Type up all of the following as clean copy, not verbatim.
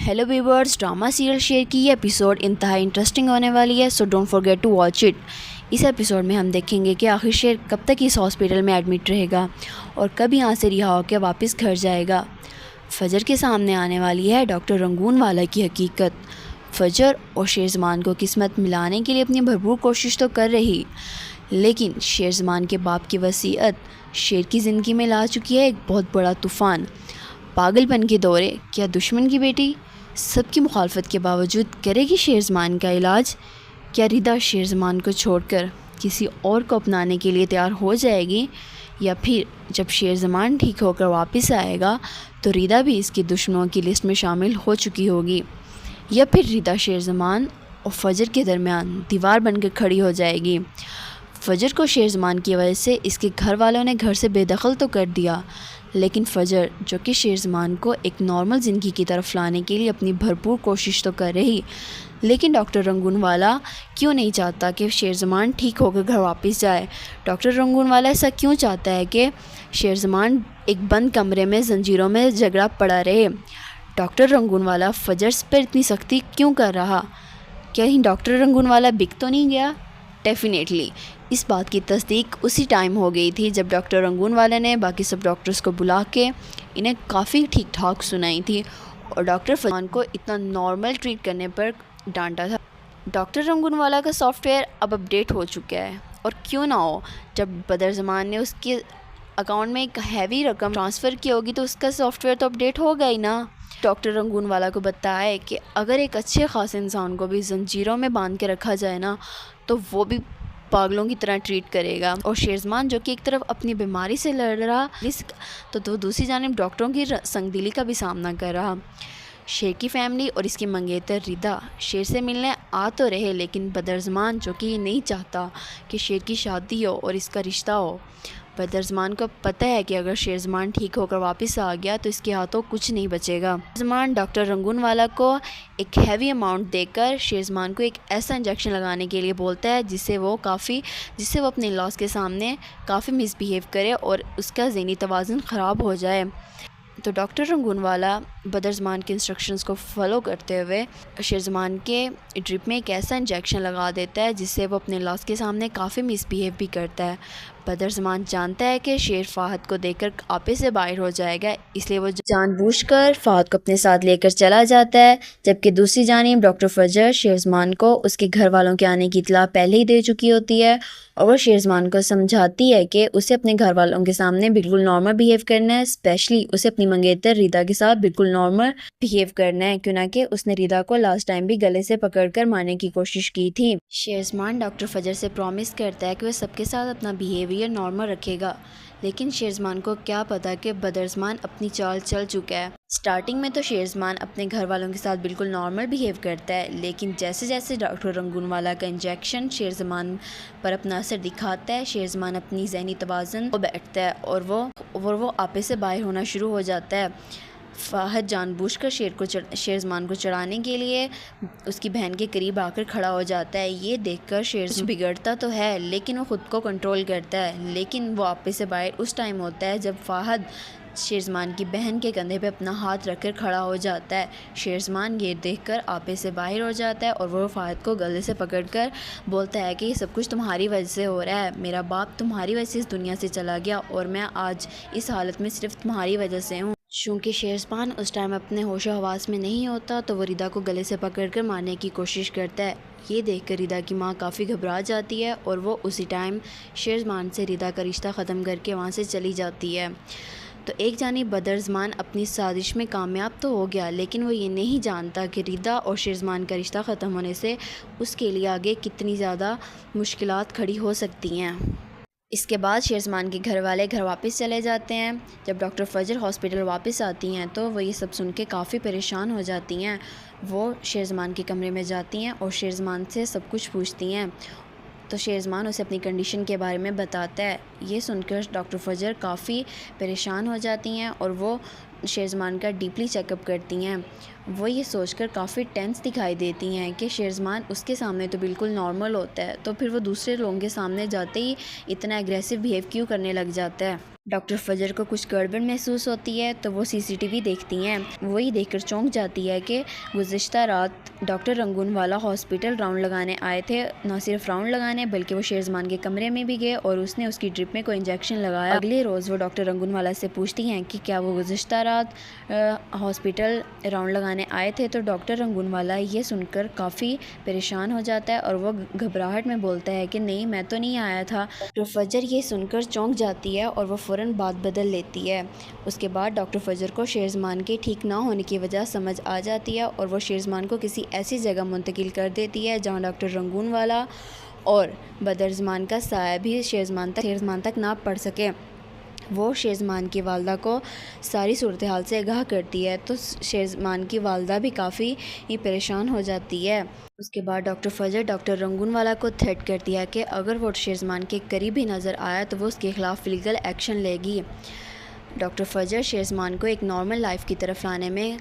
Hello viewers, drama serial शेर की ये एपिसोड इंतहा इंटरेस्टिंग होने वाली है, so don't forget to watch it. इस एपिसोड में हम देखेंगे कि आखिर शेर कब तक इस हॉस्पिटल में एडमिट रहेगा और कब यहाँ से रिहा होकर वापस घर जाएगा। फजर के सामने आने वाली है डॉक्टर रंगून वाला की हकीकत। फजर और शेरज़मान को किस्मत मिलाने के लिए अपनी भरपूर कोशिश तो कर रही, लेकिन शेरज़मान के बाप की वसीयत शेर की ज़िंदगी में ला चुकी है एक बहुत बड़ा तूफ़ान। पागलपन के दौरे, क्या दुश्मन की बेटी सबकी मुखालफत के बावजूद करेगी शेरज़मान का इलाज? क्या रिदा शेरज़मान को छोड़कर किसी और को अपनाने के लिए तैयार हो जाएगी, या फिर जब शेरज़मान ठीक होकर वापस आएगा तो रिदा भी इसकी दुश्मनों की लिस्ट में शामिल हो चुकी होगी, या फिर रिदा शेरज़मान और फजर के दरमियान दीवार बनकर खड़ी हो जाएगी। फजर को शेरज़मान की वजह से इसके घर वालों ने घर से बेदखल तो कर दिया, लेकिन फजर जो कि शेरज़मान को एक नॉर्मल ज़िंदगी की तरफ लाने के लिए अपनी भरपूर कोशिश तो कर रही, लेकिन डॉक्टर रंगून वाला क्यों नहीं चाहता कि शेरज़मान ठीक होकर घर वापस जाए? डॉक्टर रंगून वाला ऐसा क्यों चाहता है कि शेरज़मान एक बंद कमरे में ज़ंजीरों में झगड़ा पड़ा रहे? डॉक्टर रंगून वाला फजर पर इतनी सख्ती क्यों कर रहा? क्या ही डॉक्टर रंगून वाला बिक तो नहीं गया? डेफिनेटली इस बात की तस्दीक उसी टाइम हो गई थी जब डॉक्टर रंगून वाले ने बाकी सब डॉक्टर्स को बुला के इन्हें काफ़ी ठीक ठाक सुनाई थी और डॉक्टर फजमान को इतना नॉर्मल ट्रीट करने पर डांटा था। डॉक्टर रंगून वाला का सॉफ्टवेयर अब अपडेट हो चुका है, और क्यों ना हो, जब बदरज़मान ने उसके अकाउंट में एक हैवी रकम ट्रांसफ़र की होगी तो उसका सॉफ्टवेयर तो अपडेट होगा ही ना। डॉक्टर रंगून वाला को बताया है कि अगर एक अच्छे ख़ास इंसान को भी ज़ंजीरों में बांध के रखा जाए ना, तो वो भी पागलों की तरह ट्रीट करेगा। और शेरज़मान जो कि एक तरफ अपनी बीमारी से लड़ रहा, तो दूसरी जानिब डॉक्टरों की संगदिली का भी सामना कर रहा। शेर की फैमिली और इसकी मंगेतर रिदा शेर से मिलने आ तो रहे, लेकिन बदरज़मान जो कि ये नहीं चाहता कि शेर की शादी हो और इसका रिश्ता हो। बदरज़मान को पता है कि अगर शेरज़मान ठीक होकर वापस आ गया तो इसके हाथों कुछ नहीं बचेगा। शेरज़मान डॉक्टर रंगून वाला को एक हैवी अमाउंट देकर शेरज़मान को एक ऐसा इंजेक्शन लगाने के लिए बोलता है जिससे वो अपने लॉस के सामने काफ़ी मिसबिहेव करे और उसका ज़हनी तवाज़ुन ख़राब हो जाए। तो डॉक्टर रंगून वाला बदरज़मान के इंस्ट्रक्शंस को फॉलो करते हुए शेरज़मान के ड्रिप में एक ऐसा इंजेक्शन लगा देता है जिससे वो अपने लॉस के सामने काफ़ी मिसबिहेव भी करता है। बदरज़मान जानता है कि शेर फ़ाहद को देखकर आपे से बाहर हो जाएगा, इसलिए वो जानबूझकर फ़ाहद को अपने साथ लेकर चला जाता है। जबकि दूसरी जानिब डॉक्टर फजर शेरज़मान को उसके घर वालों के आने की इत्तला पहले ही दे चुकी होती है, और वो शेरज़मान को समझाती है कि उसे अपने घर वालों के सामने बिल्कुल नॉर्मल बिहेव करना है, स्पेशली उसे अपनी मंगेतर रिदा के साथ बिल्कुल नॉर्मल बिहेव करना है, क्यों ना कि उसने रिदा को लास्ट टाइम भी गले से पकड़कर मारने की कोशिश की थी। शेरज़मान डॉक्टर फजर से प्रॉमिस करता है कि वह सबके साथ अपना बिहेवियर नॉर्मल रखेगा, लेकिन शेरज़मान को क्या पता कि बदरज़मान अपनी चाल चल चुका है। स्टार्टिंग में तो शेरज़मान अपने घर वालों के साथ बिल्कुल नॉर्मल बिहेव करता है, लेकिन जैसे जैसे डॉक्टर रंगून वाला का इंजेक्शन शेरज़मान पर अपना असर दिखाता है, शेरज़मान अपनी ज़हनी तवाज़ुन को बैठता है और वो आपे से बाहर होना शुरू हो जाता है। फ़ाहद जानबूझकर शेरज़मान को चढ़ाने के लिए उसकी बहन के करीब आकर खड़ा हो जाता है। ये देखकर शेर बिगड़ता तो है, लेकिन वो ख़ुद को कंट्रोल करता है। लेकिन वो आपे से बाहर उस टाइम होता है जब फ़ाहद शेरज़मान की बहन के कंधे पे अपना हाथ रखकर खड़ा हो जाता है। शेरज़मान ये देखकर आपे से बाहर हो जाता है और वो फ़ाहद को गले से पकड़कर बोलता है कि ये सब कुछ तुम्हारी वजह से हो रहा है, मेरा बाप तुम्हारी वजह से इस दुनिया से चला गया और मैं आज इस हालत में सिर्फ तुम्हारी वजह से हूँ। चूँकि शेरज़मान उस टाइम अपने होशो हवास में नहीं होता, तो वो रिदा को गले से पकड़कर मारने की कोशिश करता है। ये देखकर रिदा की माँ काफ़ी घबरा जाती है और वो उसी टाइम शेरज़मान से रिदा का रिश्ता ख़त्म करके वहाँ से चली जाती है। तो एक जानिब बदरज़मान अपनी साजिश में कामयाब तो हो गया, लेकिन वो ये नहीं जानता कि रिदा और शेरज़मान का रिश्ता ख़त्म होने से उसके लिए आगे कितनी ज़्यादा मुश्किलात खड़ी हो सकती हैं। इसके बाद शेरज़मान के घर वाले घर वापस चले जाते हैं। जब डॉक्टर फजर हॉस्पिटल वापस आती हैं तो वो ये सब सुन के काफ़ी परेशान हो जाती हैं। वो शेरज़मान के कमरे में जाती हैं और शेरज़मान से सब कुछ पूछती हैं, तो शेरज़मान उसे अपनी कंडीशन के बारे में बताता है। ये सुनकर डॉक्टर फजर काफ़ी परेशान हो जाती हैं और वो शेरज़मान का डीपली चेकअप करती हैं। वो ये सोचकर काफ़ी टेंस दिखाई देती हैं कि शेरज़मान उसके सामने तो बिल्कुल नॉर्मल होता है, तो फिर वो दूसरे लोगों के सामने जाते ही इतना एग्रेसिव बिहेव क्यों करने लग जाता है। डॉक्टर फजर को कुछ गड़बड़ महसूस होती है तो वो सीसीटीवी देखती हैं। वही देखकर चौंक जाती है कि गुज़िश्ता रात डॉक्टर रंगून वाला हॉस्पिटल राउंड लगाने आए थे। न सिर्फ राउंड लगाने बल्कि वो शेरज़मान के कमरे में भी गए और उसने उसकी ड्रिप में कोई इंजेक्शन लगाया। अगले रोज़ वो डॉक्टर रंगून वाला से पूछती हैं कि क्या वो गुज़िश्ता रात हॉस्पिटल राउंड लगाने आए थे। तो डॉक्टर रंगून वाला ये सुनकर काफ़ी परेशान हो जाता है और वो घबराहट में बोलता है कि नहीं, मैं तो नहीं आया था। डॉक्टर फजर ये सुनकर चौंक जाती है और वो फ़ौरन बात बदल लेती है। उसके बाद डॉक्टर फजर को शेरज़मान के ठीक ना होने की वजह समझ आ जाती है और वो शेरज़मान को किसी ऐसी जगह मुंतकिल कर देती है जहाँ डॉक्टर रंगून वाला और बदरज़मान का साया भी शेरज़मान तक ना पड़ सके। वो शेरज़मान की वालदा को सारी सूरत हाल से आगाह करती है तो शेरज़मान की वालदा भी काफ़ी परेशान हो जाती है। उसके बाद डॉक्टर फजर डॉक्टर रंगून वाला को थ्रेट करती है कि अगर वो शेरज़मान के करीब ही नज़र आया तो वो उसके ख़िलाफ़ लीगल एक्शन लेगी। डॉक्टर फजर शेरज़मान को एक नॉर्मल लाइफ की तरफ लाने में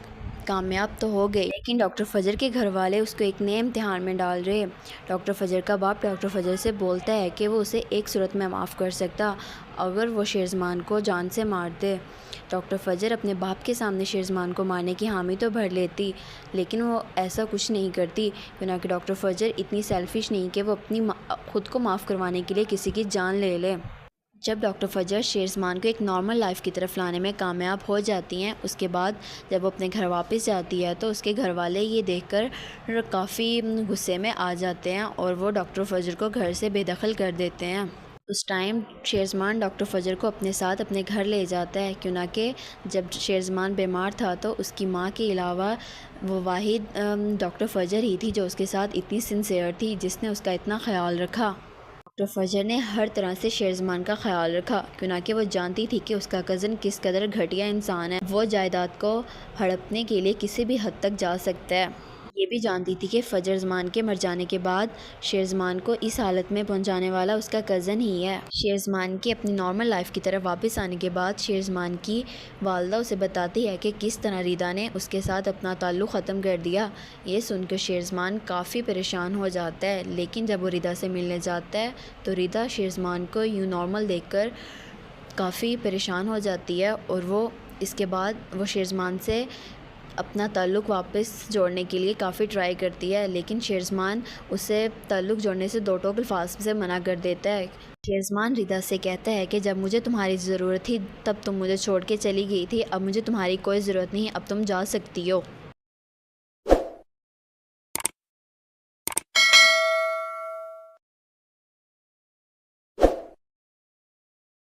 कामयाब तो हो गई, लेकिन डॉक्टर फजर के घर वाले उसको एक नए इम्तिहान में डाल रहे। डॉक्टर फजर का बाप डॉक्टर फजर से बोलता है कि वो उसे एक सूरत में माफ़ कर सकता, अगर वो शेरज़मान को जान से मार दे। डॉक्टर फजर अपने बाप के सामने शेरज़मान को मारने की हामी तो भर लेती, लेकिन वो ऐसा कुछ नहीं करती, क्योंकि डॉक्टर फजर इतनी सेल्फिश नहीं कि वो अपनी ख़ुद को माफ़ करवाने के लिए किसी की जान ले ले। जब डॉक्टर फजर शेरज़मान को एक नॉर्मल लाइफ की तरफ लाने में कामयाब हो जाती हैं, उसके बाद जब वो अपने घर वापस जाती है तो उसके घर वाले ये देखकर काफ़ी गुस्से में आ जाते हैं और वो डॉक्टर फजर को घर से बेदखल कर देते हैं। उस टाइम शेरज़मान डॉक्टर फजर को अपने साथ अपने घर ले जाता है, क्योंकि जब शेरज़मान बीमार था तो उसकी माँ के अलावा वो वाहिद डॉक्टर फजर ही थी जो उसके साथ इतनी सिंसियर थी, जिसने उसका इतना ख्याल रखा। डॉक्टर फजर ने हर तरह से शेरज़मान का ख्याल रखा, क्योंकि वो जानती थी कि उसका कज़न किस कदर घटिया इंसान है। वो जायदाद को हड़पने के लिए किसी भी हद तक जा सकता है। ये भी जानती थी कि फजरज़मान के मर जाने के बाद शेरज़मान को इस हालत में पहुंचाने वाला उसका कज़न ही है। शेरज़मान की अपनी नॉर्मल लाइफ की तरफ वापस आने के बाद शेरज़मान की वालदा उसे बताती है कि किस तरह रिदा ने उसके साथ अपना ताल्लुक़ ख़त्म कर दिया। ये सुनकर शेरज़मान काफ़ी परेशान हो जाता है, लेकिन जब वो रिदा से मिलने जाता है तो रिदा शेरज़मान को यूँ नॉर्मल देखकर काफ़ी परेशान हो जाती है और वो इसके बाद वो शेरज़मान से अपना ताल्लुक़ वापस जोड़ने के लिए काफ़ी ट्राई करती है, लेकिन शेरज़मान उसे ताल्लुक़ जोड़ने से दो टोक अल्फाज से मना कर देता है। शेरज़मान रिदा से कहता है कि जब मुझे तुम्हारी ज़रूरत थी तब तुम मुझे छोड़ के चली गई थी, अब मुझे तुम्हारी कोई ज़रूरत नहीं, अब तुम जा सकती हो।